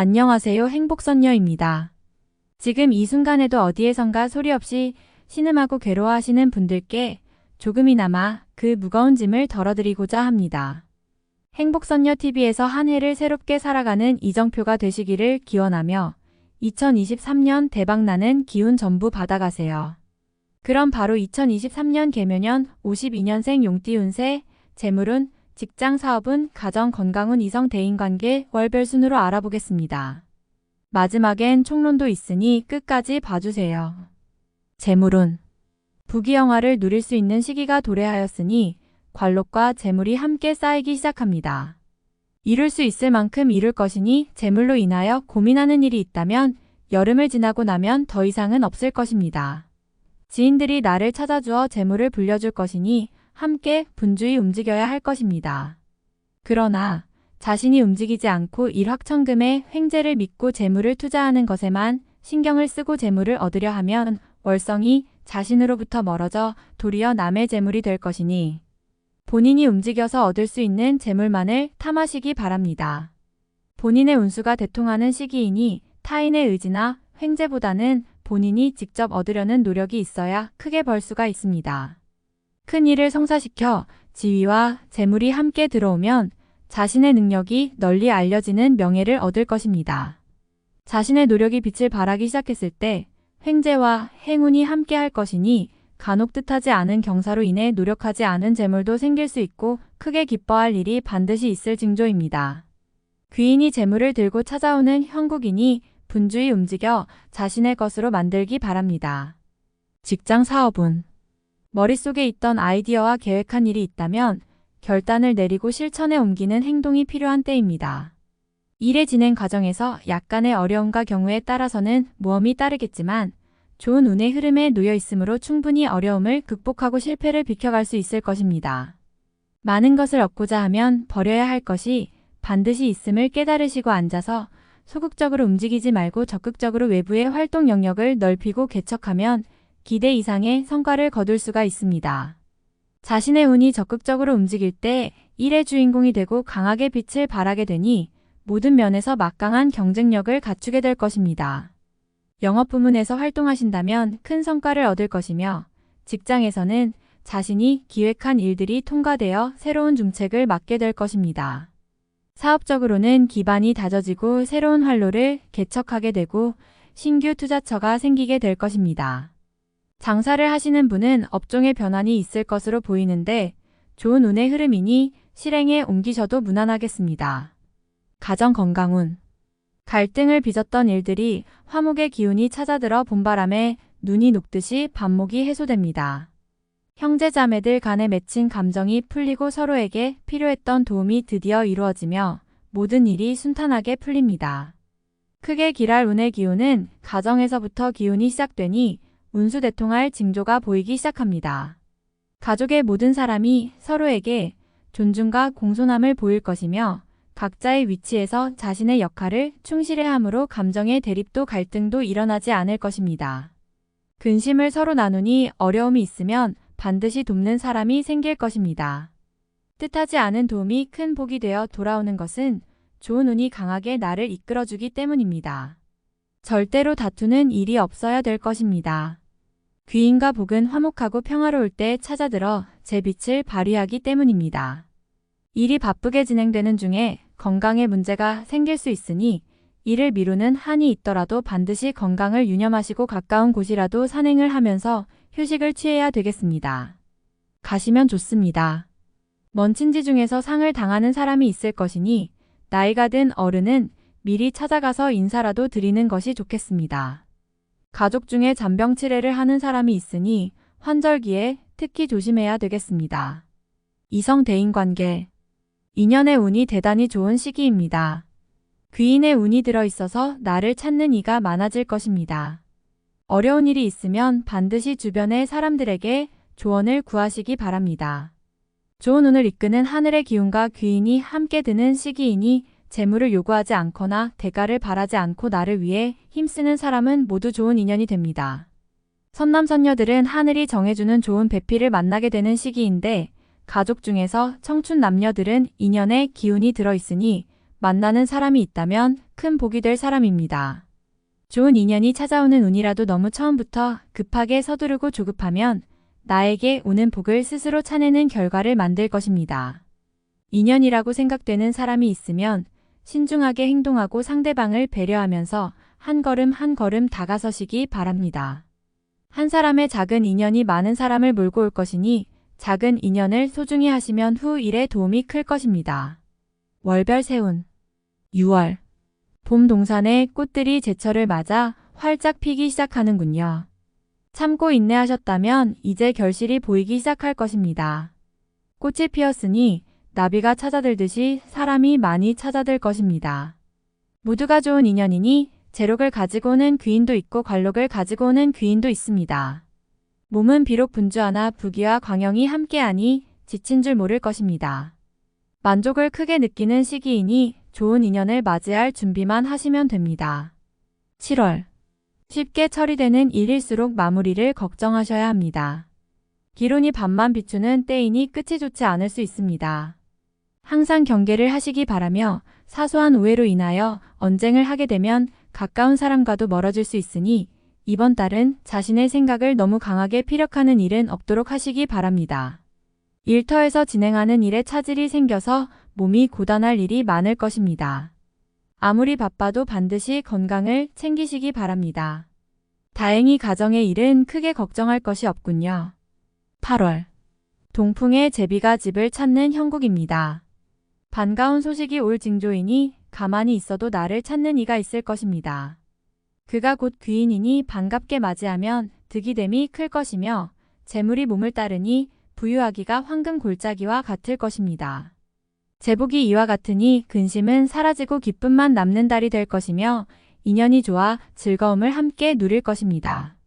안녕하세요. 행복선녀입니다. 지금 이 순간에도 어디에선가 소리 없이 신음하고 괴로워하시는 분들께 조금이나마 그 무거운 짐을 덜어드리고자 합니다. 행복선녀TV에서 한 해를 새롭게 살아가는 이정표가 되시기를 기원하며 2023년 대박나는 기운 전부 받아가세요. 그럼 바로 2023년 개묘년 52년생 용띠 운세, 재물운, 직장 사업운, 가정 건강운, 이성 대인관계 월별 순으로 알아보겠습니다. 마지막엔 총론도 있으니 끝까지 봐주세요. 재물운. 부귀영화를 누릴 수 있는 시기가 도래하였으니 관록과 재물이 함께 쌓이기 시작합니다. 이룰 수 있을 만큼 이룰 것이니 재물로 인하여 고민하는 일이 있다면 여름을 지나고 나면 더 이상은 없을 것입니다. 지인들이 나를 찾아주어 재물을 불려줄 것이니 함께 분주히 움직여야 할 것입니다. 그러나 자신이 움직이지 않고 일확천금의 횡재를 믿고 재물을 투자하는 것에만 신경을 쓰고 재물을 얻으려 하면 월성이 자신으로부터 멀어져 도리어 남의 재물이 될 것이니 본인이 움직여서 얻을 수 있는 재물만을 탐하시기 바랍니다. 본인의 운수가 대통하는 시기이니 타인의 의지나 횡재보다는 본인이 직접 얻으려는 노력이 있어야 크게 벌 수가 있습니다. 큰 일을 성사시켜 지위와 재물이 함께 들어오면 자신의 능력이 널리 알려지는 명예를 얻을 것입니다. 자신의 노력이 빛을 발하기 시작했을 때 횡재와 행운이 함께 할 것이니 간혹 뜻하지 않은 경사로 인해 노력하지 않은 재물도 생길 수 있고 크게 기뻐할 일이 반드시 있을 징조입니다. 귀인이 재물을 들고 찾아오는 형국이니 분주히 움직여 자신의 것으로 만들기 바랍니다. 직장 사업운. 머릿속에 있던 아이디어와 계획한 일이 있다면 결단을 내리고 실천에 옮기는 행동이 필요한 때입니다. 일의 진행 과정에서 약간의 어려움과 경우에 따라서는 모험이 따르겠지만 좋은 운의 흐름에 놓여 있으므로 충분히 어려움을 극복하고 실패를 비켜갈 수 있을 것입니다. 많은 것을 얻고자 하면 버려야 할 것이 반드시 있음을 깨달으시고 앉아서 소극적으로 움직이지 말고 적극적으로 외부의 활동 영역을 넓히고 개척하면 기대 이상의 성과를 거둘 수가 있습니다. 자신의 운이 적극적으로 움직일 때 일의 주인공이 되고 강하게 빛을 발하게 되니 모든 면에서 막강한 경쟁력을 갖추게 될 것입니다. 영업 부문에서 활동하신다면 큰 성과를 얻을 것이며 직장에서는 자신이 기획한 일들이 통과되어 새로운 중책을 맡게 될 것입니다. 사업적으로는 기반이 다져지고 새로운 활로를 개척하게 되고 신규 투자처가 생기게 될 것입니다. 장사를 하시는 분은 업종의 변환이 있을 것으로 보이는데 좋은 운의 흐름이니 실행에 옮기셔도 무난하겠습니다. 가정 건강운. 갈등을 빚었던 일들이 화목의 기운이 찾아들어 봄바람에 눈이 녹듯이 반목이 해소됩니다. 형제자매들 간에 맺힌 감정이 풀리고 서로에게 필요했던 도움이 드디어 이루어지며 모든 일이 순탄하게 풀립니다. 크게 길할 운의 기운은 가정에서부터 기운이 시작되니 운수대통할 징조가 보이기 시작합니다. 가족의 모든 사람이 서로에게 존중과 공손함을 보일 것이며 각자의 위치에서 자신의 역할을 충실히 함으로 감정의 대립도 갈등도 일어나지 않을 것입니다. 근심을 서로 나누니 어려움이 있으면 반드시 돕는 사람이 생길 것입니다. 뜻하지 않은 도움이 큰 복이 되어 돌아오는 것은 좋은 운이 강하게 나를 이끌어주기 때문입니다. 절대로 다투는 일이 없어야 될 것입니다. 귀인과 복은 화목하고 평화로울 때 찾아들어 제 빛을 발휘하기 때문입니다. 일이 바쁘게 진행되는 중에 건강에 문제가 생길 수 있으니 일을 미루는 한이 있더라도 반드시 건강을 유념하시고 가까운 곳이라도 산행을 하면서 휴식을 취해야 되겠습니다. 가시면 좋습니다. 먼 친지 중에서 상을 당하는 사람이 있을 것이니 나이가 든 어른은 미리 찾아가서 인사라도 드리는 것이 좋겠습니다. 가족 중에 잔병 치레를 하는 사람이 있으니 환절기에 특히 조심해야 되겠습니다. 이성 대인관계. 인연의 운이 대단히 좋은 시기입니다. 귀인의 운이 들어있어서 나를 찾는 이가 많아질 것입니다. 어려운 일이 있으면 반드시 주변의 사람들에게 조언을 구하시기 바랍니다. 좋은 운을 이끄는 하늘의 기운과 귀인이 함께 드는 시기이니 재물을 요구하지 않거나 대가를 바라지 않고 나를 위해 힘쓰는 사람은 모두 좋은 인연이 됩니다. 선남선녀들은 하늘이 정해주는 좋은 배필을 만나게 되는 시기인데 가족 중에서 청춘 남녀들은 인연의 기운이 들어있으니 만나는 사람이 있다면 큰 복이 될 사람입니다. 좋은 인연이 찾아오는 운이라도 너무 처음부터 급하게 서두르고 조급하면 나에게 오는 복을 스스로 차내는 결과를 만들 것입니다. 인연이라고 생각되는 사람이 있으면 신중하게 행동하고 상대방을 배려하면서 한 걸음 한 걸음 다가서시기 바랍니다. 한 사람의 작은 인연이 많은 사람을 몰고 올 것이니 작은 인연을 소중히 하시면 후 일에 도움이 클 것입니다. 월별 세운 6월 봄 동산의 꽃들이 제철을 맞아 활짝 피기 시작하는군요. 참고 인내하셨다면 이제 결실이 보이기 시작할 것입니다. 꽃이 피었으니 나비가 찾아들듯이 사람이 많이 찾아들 것입니다. 모두가 좋은 인연이니 재록을 가지고 오는 귀인도 있고 관록을 가지고 오는 귀인도 있습니다. 몸은 비록 분주하나 부귀와 광영이 함께하니 지친 줄 모를 것입니다. 만족을 크게 느끼는 시기이니 좋은 인연을 맞이할 준비만 하시면 됩니다. 7월 쉽게 처리되는 일일수록 마무리를 걱정하셔야 합니다. 기론이 밤만 비추는 때이니 끝이 좋지 않을 수 있습니다. 항상 경계를 하시기 바라며 사소한 오해로 인하여 언쟁을 하게 되면 가까운 사람과도 멀어질 수 있으니 이번 달은 자신의 생각을 너무 강하게 피력하는 일은 없도록 하시기 바랍니다. 일터에서 진행하는 일에 차질이 생겨서 몸이 고단할 일이 많을 것입니다. 아무리 바빠도 반드시 건강을 챙기시기 바랍니다. 다행히 가정의 일은 크게 걱정할 것이 없군요. 8월 동풍의 제비가 집을 찾는 형국입니다. 반가운 소식이 올 징조이니 가만히 있어도 나를 찾는 이가 있을 것입니다. 그가 곧 귀인이니 반갑게 맞이하면 득이됨이 클 것이며 재물이 몸을 따르니 부유하기가 황금 골짜기와 같을 것입니다. 제복이 이와 같으니 근심은 사라지고 기쁨만 남는 달이 될 것이며 인연이 좋아 즐거움을 함께 누릴 것입니다.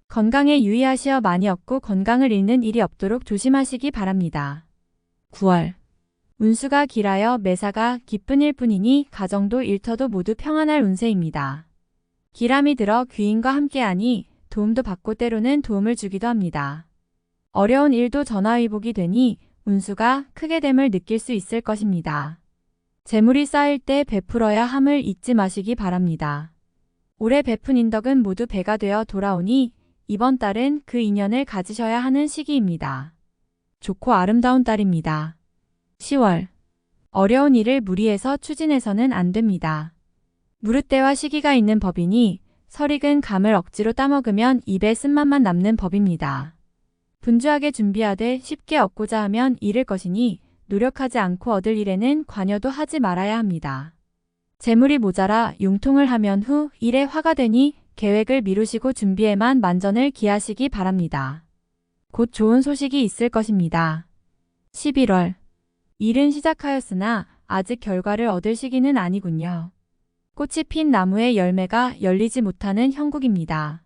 건강에 유의하시어 많이 얻고 건강을 잃는 일이 없도록 조심하시기 바랍니다. 9월 운수가 길하여 매사가 기쁜 일뿐이니 가정도 일터도 모두 평안할 운세입니다. 기람이 들어 귀인과 함께하니 도움도 받고 때로는 도움을 주기도 합니다. 어려운 일도 전화위복이 되니 운수가 크게 됨을 느낄 수 있을 것입니다. 재물이 쌓일 때 베풀어야 함을 잊지 마시기 바랍니다. 올해 베푼 인덕은 모두 배가 되어 돌아오니 이번 달은 그 인연을 가지셔야 하는 시기입니다. 좋고 아름다운 달입니다. 10월 어려운 일을 무리해서 추진해서는 안 됩니다. 무릇대와 시기가 있는 법이니 설익은 감을 억지로 따먹으면 입에 쓴맛만 남는 법입니다. 분주하게 준비하되 쉽게 얻고자 하면 잃을 것이니 노력하지 않고 얻을 일에는 관여도 하지 말아야 합니다. 재물이 모자라 융통을 하면 후 일에 화가 되니 계획을 미루시고 준비에만 만전을 기하시기 바랍니다. 곧 좋은 소식이 있을 것입니다. 11월 일은 시작하였으나 아직 결과를 얻을 시기는 아니군요. 꽃이 핀 나무의 열매가 열리지 못하는 형국입니다.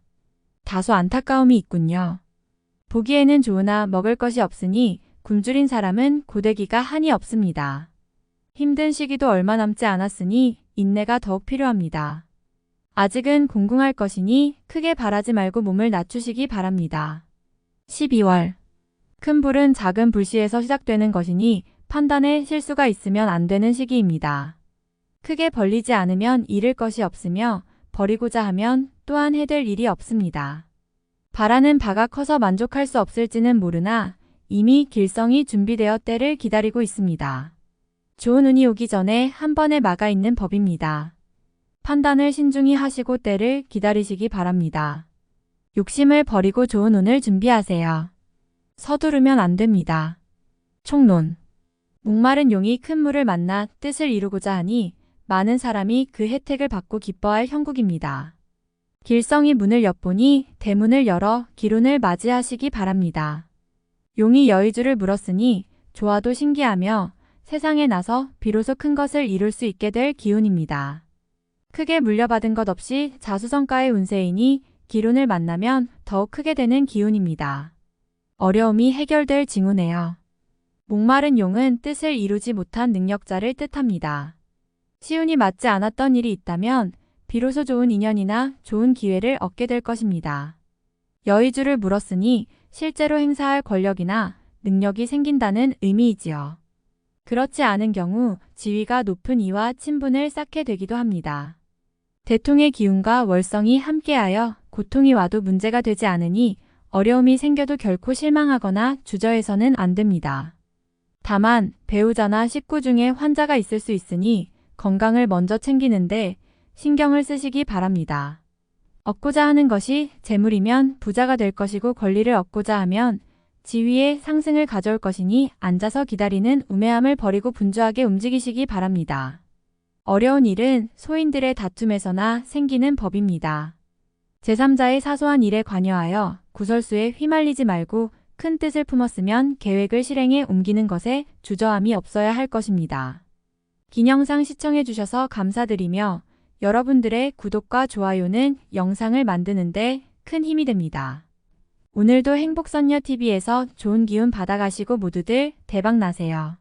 다소 안타까움이 있군요. 보기에는 좋으나 먹을 것이 없으니 굶주린 사람은 고데기가 한이 없습니다. 힘든 시기도 얼마 남지 않았으니 인내가 더욱 필요합니다. 아직은 공궁할 것이니 크게 바라지 말고 몸을 낮추시기 바랍니다. 12월 큰 불은 작은 불씨에서 시작되는 것이니 판단에 실수가 있으면 안 되는 시기입니다. 크게 벌리지 않으면 잃을 것이 없으며 버리고자 하면 또한 해될 일이 없습니다. 바라는 바가 커서 만족할 수 없을지는 모르나 이미 길성이 준비되어 때를 기다리고 있습니다. 좋은 운이 오기 전에 한 번에 막아 있는 법입니다. 판단을 신중히 하시고 때를 기다리시기 바랍니다. 욕심을 버리고 좋은 운을 준비하세요. 서두르면 안 됩니다. 총론 목마른 용이 큰 물을 만나 뜻을 이루고자 하니 많은 사람이 그 혜택을 받고 기뻐할 형국입니다. 길성이 문을 엿보니 대문을 열어 기론을 맞이하시기 바랍니다. 용이 여의주를 물었으니 좋아도 신기하며 세상에 나서 비로소 큰 것을 이룰 수 있게 될 기운입니다. 크게 물려받은 것 없이 자수성가의 운세이니 기론을 만나면 더욱 크게 되는 기운입니다. 어려움이 해결될 징후네요. 목마른 용은 뜻을 이루지 못한 능력자를 뜻합니다. 시운이 맞지 않았던 일이 있다면 비로소 좋은 인연이나 좋은 기회를 얻게 될 것입니다. 여의주를 물었으니 실제로 행사할 권력이나 능력이 생긴다는 의미이지요. 그렇지 않은 경우 지위가 높은 이와 친분을 쌓게 되기도 합니다. 대통의 기운과 월성이 함께하여 고통이 와도 문제가 되지 않으니 어려움이 생겨도 결코 실망하거나 주저해서는 안 됩니다. 다만 배우자나 식구 중에 환자가 있을 수 있으니 건강을 먼저 챙기는데 신경을 쓰시기 바랍니다. 얻고자 하는 것이 재물이면 부자가 될 것이고 권리를 얻고자 하면 지위의 상승을 가져올 것이니 앉아서 기다리는 우매함을 버리고 분주하게 움직이시기 바랍니다. 어려운 일은 소인들의 다툼에서나 생기는 법입니다. 제3자의 사소한 일에 관여하여 구설수에 휘말리지 말고 큰 뜻을 품었으면 계획을 실행에 옮기는 것에 주저함이 없어야 할 것입니다. 긴 영상 시청해주셔서 감사드리며 여러분들의 구독과 좋아요는 영상을 만드는데 큰 힘이 됩니다. 오늘도 행복선녀TV에서 좋은 기운 받아가시고 모두들 대박 나세요.